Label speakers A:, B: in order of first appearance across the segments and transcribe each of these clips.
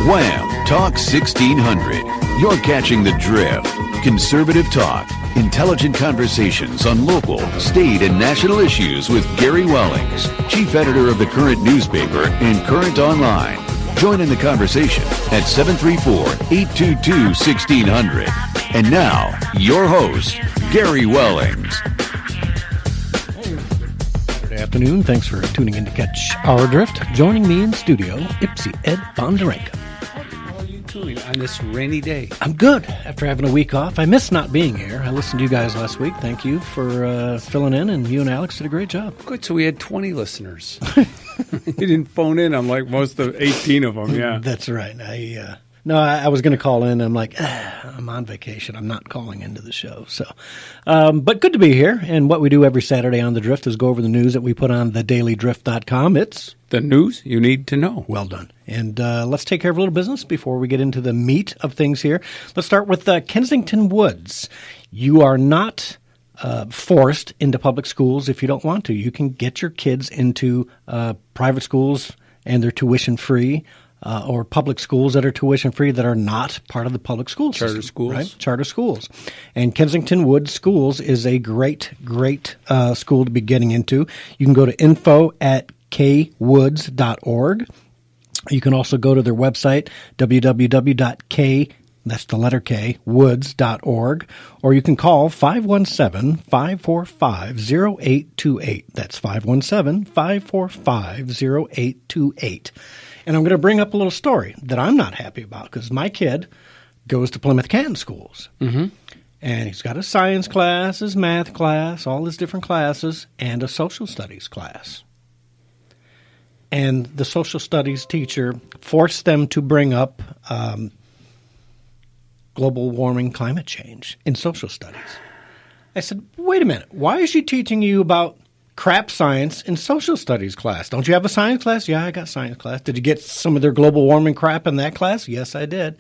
A: Wham! Talk 1600. You're catching the drift. Conservative talk. Intelligent conversations on local, state, and national issues with Gary Wellings, chief editor of the Current newspaper and Current Online. Join in the conversation at 734-822-1600. And now, your host, Gary Wellings.
B: Good afternoon. Thanks for tuning in to catch our drift. Joining me in studio, Ipsy Ed Bonderenka.
C: How are you doing on this rainy day?
B: I'm good. After having a week off, I miss not being here. I listened to you guys last week. Thank you for filling in, and you and Alex did a great job.
C: Good. So we had 20 listeners. You didn't phone in. I'm like most of 18 of them. Yeah,
B: that's right. I was going to call in. I'm like, I'm on vacation. I'm not calling into the show. So, but good to be here. And what we do every Saturday on The Drift is go over the news that we put on thedailydrift.com. It's
C: the news you need to know.
B: Well done. And let's take care of a little business before we get into the meat of things here. Let's start with Kensington Woods. You are not forced into public schools if you don't want to. You can get your kids into private schools and they're tuition free. Or public schools that are tuition free that are not part of the public school system.
C: Charter schools.
B: Right? Charter schools. And Kensington Woods Schools is a great school to be getting into. You can go to info@kwoods.org. You can also go to their website, www.woods.org, or you can call 517-545-0828. That's 517-545-0828. And I'm going to bring up a little story that I'm not happy about because my kid goes to Plymouth Canton schools. Mm-hmm. And he's got a science class, his math class, all his different classes, and a social studies class. And the social studies teacher forced them to bring up global warming, climate change in social studies. I said, wait a minute. Why is she teaching you about crap science in social studies class? Don't you have a science class? Yeah, I got science class. Did you get some of their global warming crap in that class? Yes, I did.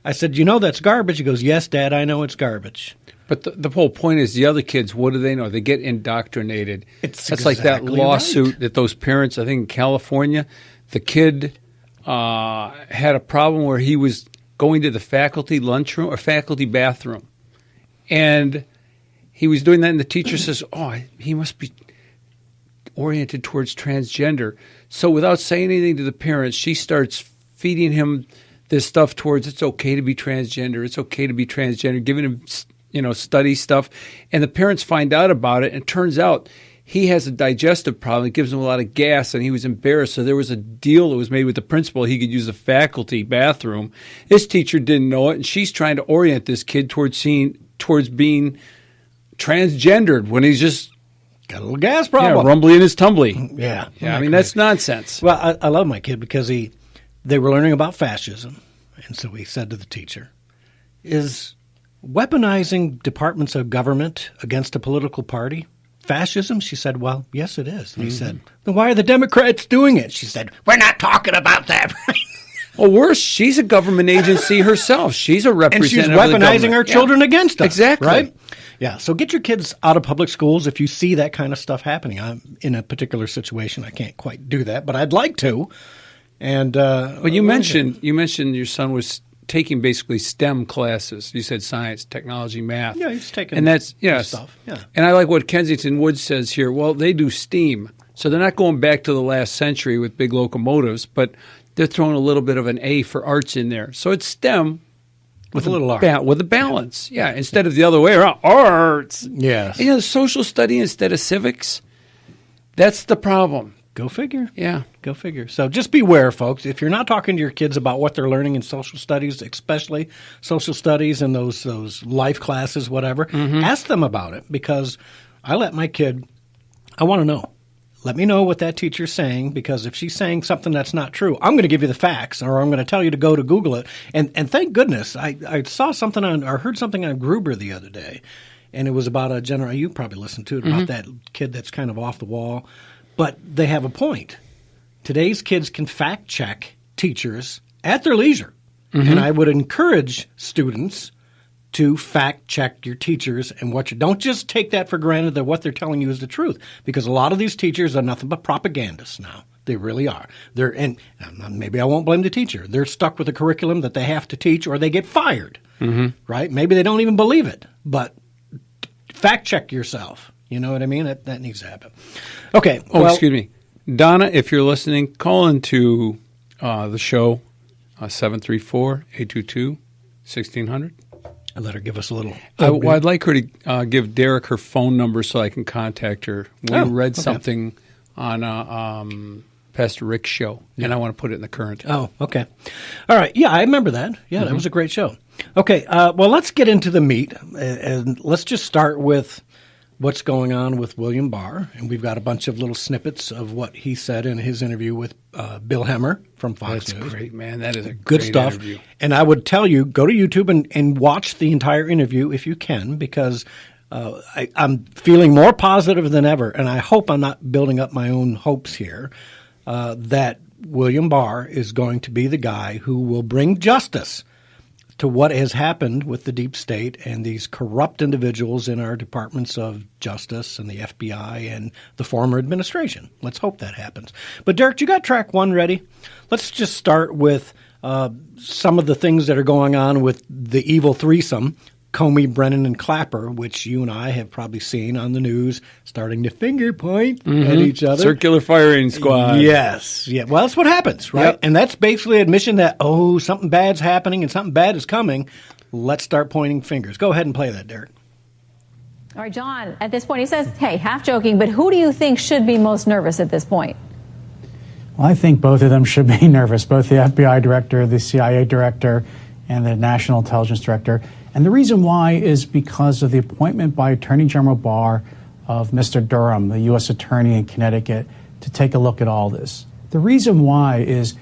B: I said, you know that's garbage. He goes, yes, Dad, I know it's garbage.
C: But the whole point is the other kids, what do they know? They get indoctrinated.
B: That's
C: exactly like that lawsuit right. That those parents, I think in California, the kid had a problem where he was going to the faculty lunchroom or faculty bathroom. And he was doing that and the teacher says, he must be oriented towards transgender. So without saying anything to the parents, she starts feeding him this stuff towards it's okay to be transgender. It's okay to be transgender, giving him, study stuff. And the parents find out about it. And it turns out he has a digestive problem. It gives him a lot of gas and he was embarrassed. So there was a deal that was made with the principal. He could use the faculty bathroom. This teacher didn't know it. And she's trying to orient this kid towards being transgendered when he's just
B: got a little gas problem.
C: Yeah, rumbly in his tumbly.
B: Yeah.
C: I mean, that's nonsense.
B: Well, I love my kid because they were learning about fascism. And so he said to the teacher, is weaponizing departments of government against a political party fascism? She said, well, yes, it is. And he said, then why are the Democrats doing it? She said, we're not talking about that.
C: Well, worse, she's a government agency herself. She's a representative
B: and she's weaponizing our children against us.
C: Exactly.
B: Right? Yeah, so get your kids out of public schools if you see that kind of stuff happening. I'm in a particular situation. I can't quite do that, but I'd like to. And
C: well, you mentioned your son was taking basically STEM classes. You said science, technology, math.
B: Yeah, he's taking
C: and that's
B: stuff. Yeah.
C: And I like what Kensington Woods says here. Well, they do STEAM, so they're not going back to the last century with big locomotives, but they're throwing a little bit of an A for arts in there. So it's STEM. With a little art. With a balance, yeah. Instead of the other way around, arts.
B: Yes.
C: And, social study instead of civics, that's the problem.
B: Go figure.
C: Yeah.
B: Go figure. So just beware, folks. If you're not talking to your kids about what they're learning in social studies, especially social studies and those life classes, whatever, ask them about it because I let my kid, I want to know. Let me know what that teacher's saying, because if she's saying something that's not true, I'm going to give you the facts, or I'm going to tell you to go to Google it. And thank goodness, I saw something or heard something on Gruber the other day, and it was about a general. You probably listened to it about that kid that's kind of off the wall, but they have a point. Today's kids can fact check teachers at their leisure, and I would encourage students to fact check your teachers and don't just take that for granted that what they're telling you is the truth, because a lot of these teachers are nothing but propagandists now. They really are. And maybe I won't blame the teacher. They're stuck with a curriculum that they have to teach or they get fired, right? Maybe they don't even believe it, but fact check yourself. You know what I mean? That needs to happen. Okay.
C: Excuse me. Donna, if you're listening, call into the show, 734-822-1600.
B: And let her give us a little.
C: I'd like her to give Derek her phone number so I can contact her. We read something on Pastor Rick's show, and I want to put it in the current.
B: Oh, okay. All right. Yeah, I remember that. Yeah, that was a great show. Okay. Well, let's get into the meat, and let's just start with what's going on with William Barr. And we've got a bunch of little snippets of what he said in his interview with Bill Hemmer from Fox News.
C: That's great, man. That is a
B: good
C: great
B: stuff.
C: Interview.
B: And I would tell you, go to YouTube and watch the entire interview if you can, because I'm feeling more positive than ever. And I hope I'm not building up my own hopes here, that William Barr is going to be the guy who will bring justice to what has happened with the deep state and these corrupt individuals in our departments of justice and the FBI and the former administration. Let's hope that happens. But Derek, you got track one ready? Let's just start with some of the things that are going on with the evil threesome, Comey, Brennan, and Clapper, which you and I have probably seen on the news, starting to finger point at each other.
C: Circular firing squad.
B: Yes. Yeah. Well, that's what happens, right?
C: Yep.
B: And that's basically admission that, something bad's happening and something bad is coming. Let's start pointing fingers. Go ahead and play that, Derek.
D: All right, John, at this point, he says, hey, half joking, but who do you think should be most nervous at this point?
E: Well, I think both of them should be nervous, both the FBI director, the CIA director, and the National Intelligence Director. And the reason why is because of the appointment by Attorney General Barr of Mr. Durham, the U.S. Attorney in Connecticut, to take a look at all this. The reason why is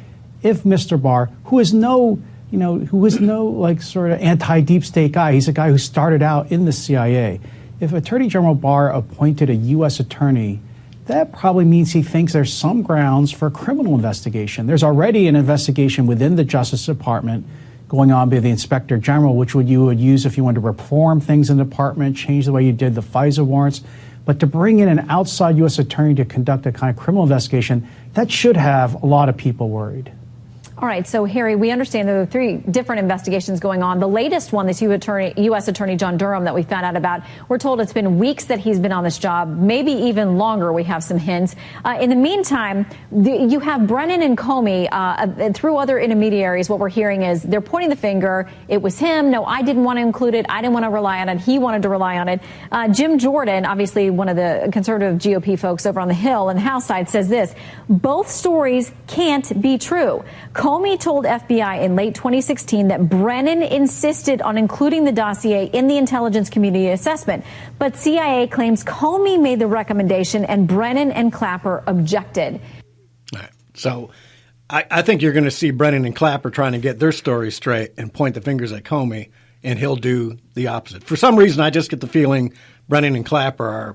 E: if Mr. Barr, who is no like sort of anti-deep state guy, he's a guy who started out in the CIA. If Attorney General Barr appointed a U.S. attorney, that probably means he thinks there's some grounds for a criminal investigation. There's already an investigation within the Justice Department going on by the Inspector General, which you would use if you wanted to reform things in the department, change the way you did the FISA warrants. But to bring in an outside U.S. attorney to conduct a kind of criminal investigation, that should have a lot of people worried.
D: All right, so Harry, we understand there are 3 different investigations going on. The latest one, this U.S. Attorney John Durham that we found out about, we're told it's been weeks that he's been on this job, maybe even longer. We have some hints. In the meantime, you have Brennan and Comey through other intermediaries. What we're hearing is they're pointing the finger. It was him. No, I didn't want to include it. I didn't want to rely on it. He wanted to rely on it. Jim Jordan, obviously one of the conservative GOP folks over on the Hill and the House side, says this: both stories can't be true. Comey told FBI in late 2016 that Brennan insisted on including the dossier in the intelligence community assessment. But CIA claims Comey made the recommendation and Brennan and Clapper objected.
B: All right. So I think you're going to see Brennan and Clapper trying to get their story straight and point the fingers at Comey, and he'll do the opposite. For some reason, I just get the feeling Brennan and Clapper are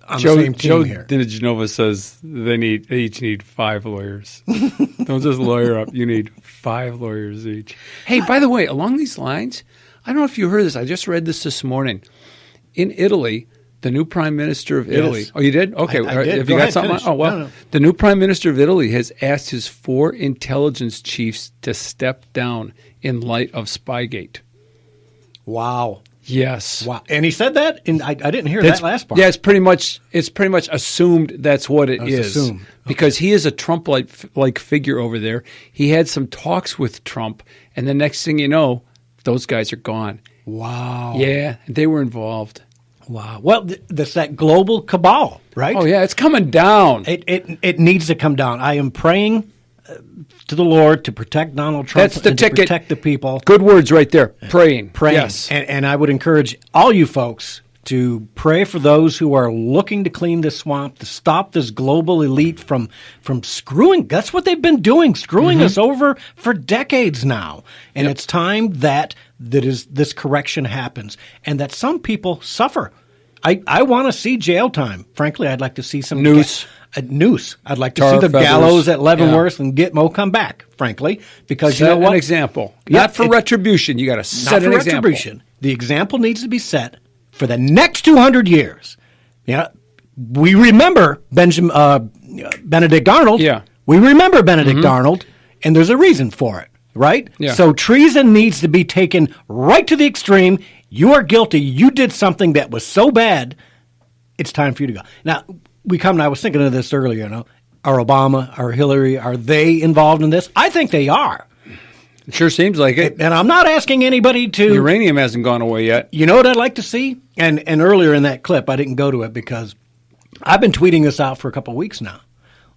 B: on the same team here.
C: Joe DiGenova says they each need 5 lawyers. Don't just lawyer up. You need 5 lawyers each. Hey, by the way, along these lines, I don't know if you heard this. I just read this morning. In Italy, the new prime minister of Italy.
B: Yes.
C: Oh, you did? Okay.
B: I did.
C: Have you got something? Oh, well.
B: No.
C: The new prime minister of Italy has asked his 4 intelligence chiefs to step down in light of Spygate.
B: Wow.
C: Yes.
B: Wow. And he said that? And I didn't hear that last part.
C: Yeah, it's pretty much assumed that's what it is.
B: Assumed. Okay.
C: Because he is a Trump-like figure over there. He had some talks with Trump, and the next thing you know, those guys are gone.
B: Wow.
C: Yeah, they were involved.
B: Wow. Well, that's that global cabal, right?
C: Oh, yeah, it's coming down.
B: It needs to come down. I am praying to the Lord to protect Donald Trump.
C: That's the
B: and
C: ticket.
B: To protect the people.
C: Good words right there. Praying.
B: Yes. And I would encourage all you folks to pray for those who are looking to clean this swamp, to stop this global elite from screwing. That's what they've been doing, screwing us over for decades now. And it's time that this correction happens and that some people suffer. I want to see jail time. Frankly, I'd like to see some
C: noose.
B: I'd like to see the gallows at Leavenworth and Gitmo come back, frankly, because you know what?
C: Set an example. Not for retribution. You got to set an example.
B: Retribution. The example needs to be set for the next 200 years. Yeah, we remember Benedict Arnold.
C: Yeah.
B: We remember Benedict Arnold, and there's a reason for it, right?
C: Yeah.
B: So treason needs to be taken right to the extreme. You are guilty. You did something that was so bad, it's time for you to go. Now, I was thinking of this earlier, Are Obama, are Hillary, are they involved in this? I think they are.
C: It sure seems like it.
B: And I'm not asking anybody to...
C: Uranium hasn't gone away yet.
B: You know what I'd like to see? And earlier in that clip, I didn't go to it because I've been tweeting this out for a couple of weeks now.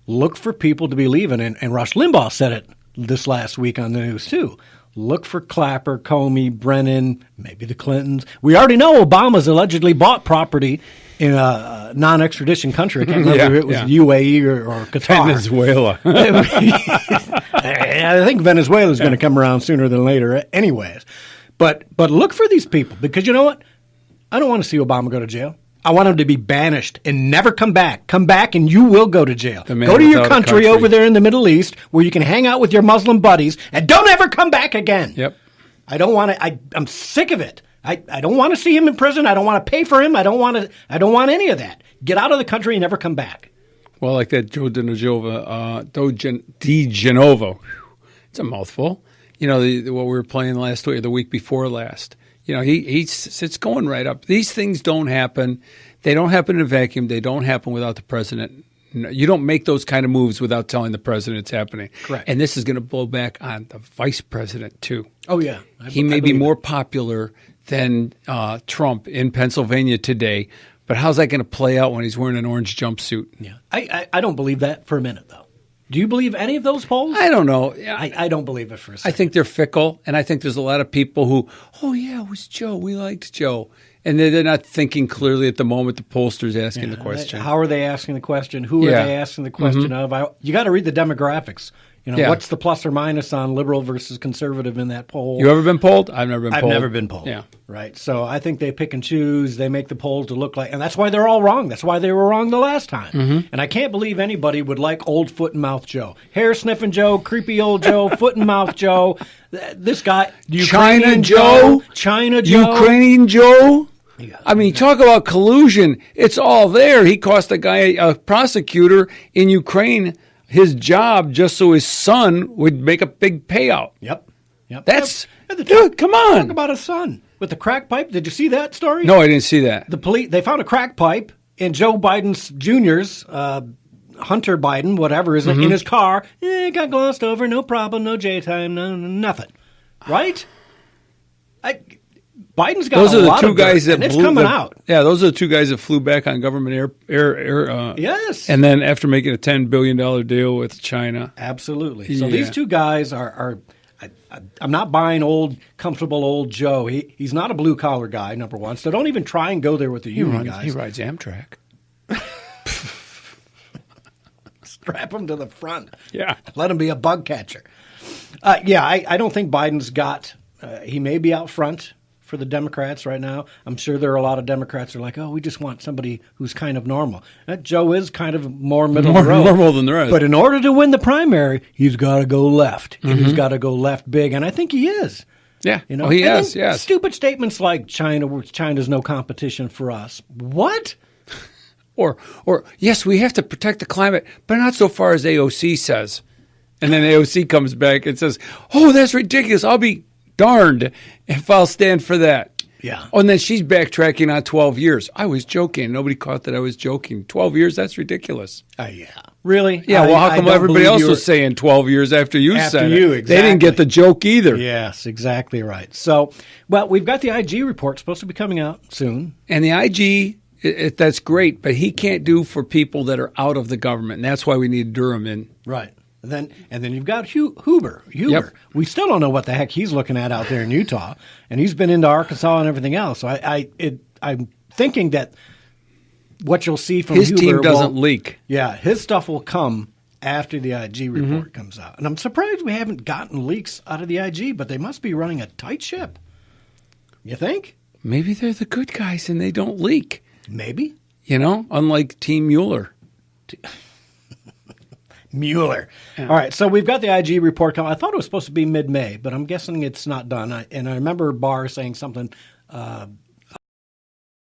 B: Look for people to be leaving. And Rush Limbaugh said it this last week on the news, too. Look for Clapper, Comey, Brennan, maybe the Clintons. We already know Obama's allegedly bought property in a non-extradition country. I can't remember if it was UAE or Qatar.
C: Venezuela.
B: I think Venezuela is going to come around sooner than later anyways. But look for these people because you know what? I don't want to see Obama go to jail. I want him to be banished and never come back. Come back and you will go to jail. Go to your country over there in the Middle East where you can hang out with your Muslim buddies and don't ever come back again.
C: Yep.
B: I don't want to. I'm sick of it. I don't want to see him in prison. I don't want to pay for him. I don't want any of that. Get out of the country and never come back.
C: Well, like that Joe DiGenovo, it's a mouthful. What we were playing last week or the week before last. It's going right up. These things don't happen. They don't happen in a vacuum. They don't happen without the president. You don't make those kind of moves without telling the president it's happening.
B: Correct.
C: And this is going to blow back on the vice president, too.
B: Oh, yeah.
C: He may be more popular than Trump in Pennsylvania today, but how's that going to play out when he's wearing an orange jumpsuit?
B: Yeah, I don't believe that for a minute, though. Do you believe any of those polls?
C: I don't know.
B: I don't believe it for a second.
C: I think they're fickle, and I think there's a lot of people who, it was Joe. We liked Joe. And they're not thinking clearly at the moment the pollster's asking the question.
B: How are they asking the question? Who are they asking the question of? You got to read the demographics. What's the plus or minus on liberal versus conservative in that poll?
C: You ever been polled? I've never been polled.
B: I've never been polled.
C: Yeah.
B: Right. So I think they pick and choose. They make the polls to look like, and that's why they're all wrong. That's why they were wrong the last time. And I can't believe anybody would like old foot and mouth Joe. Hair sniffing Joe, creepy old Joe, foot and mouth Joe. This guy,
C: China Joe. Ukrainian Joe. I mean, talk about collusion. It's all there. He cost a prosecutor in Ukraine, his job just so his son would make a big payout.
B: Yep.
C: That's dude. Come on.
B: Talk about his son with the crack pipe. Did you see that story?
C: No, I didn't see that.
B: The police they found a crack pipe in Joe Biden's Jr.'s Hunter Biden, whatever, is in his car. It got glossed over. No problem. No J time. No nothing. Right? Biden's got
C: those
B: a
C: are the
B: lot
C: two
B: of
C: guys
B: dirt,
C: that
B: and it's coming out.
C: Yeah, those are the two guys that flew back on government air.
B: Yes,
C: and then after making a $10 billion deal with China,
B: absolutely. So these two guys are. I'm not buying comfortable old Joe. He's not a blue collar guy. Number one, so don't even try and go there with the union guys.
C: He rides Amtrak.
B: Strap him to the front.
C: Yeah,
B: let him be a bug catcher. I don't think Biden's got. He may be out front for the Democrats right now. I'm sure there are a lot of Democrats who are like, we just want somebody who's kind of normal. Joe is kind of more middle of the road.
C: Normal than the rest.
B: But in order to win the primary, he's got to go left. And he's got to go left big, and I think he is.
C: Yeah, he is, yes.
B: Stupid statements like China's no competition for us. What?
C: Or yes, we have to protect the climate, but not so far as AOC says. And then AOC comes back and says, that's ridiculous. I'll be darned if I'll stand for that.
B: Yeah.
C: Oh, and then she's backtracking on 12 years. I was joking. Nobody caught that I was joking. 12 years? That's ridiculous.
B: Yeah. Really?
C: Yeah, well, how come everybody else was saying 12 years after you said it?
B: Exactly.
C: They didn't get the joke either.
B: Yes, exactly right. So, we've got the IG report supposed to be coming out soon.
C: And the IG, that's great, but he can't do for people that are out of the government. And that's why we need Durham in.
B: Right. And then you've got Huber.
C: Yep.
B: We still don't know what the heck he's looking at out there in Utah, and he's been into Arkansas and everything else. So I'm thinking that what you'll see from
C: his
B: Huber
C: team doesn't leak.
B: Yeah, his stuff will come after the IG report comes out, and I'm surprised we haven't gotten leaks out of the IG, but they must be running a tight ship. You think?
C: Maybe they're the good guys and they don't leak.
B: Maybe.
C: Unlike Team Mueller.
B: Mueller. Yeah. All right, so we've got the IG report coming. I thought it was supposed to be mid-May, but I'm guessing it's not done. And I remember Barr saying something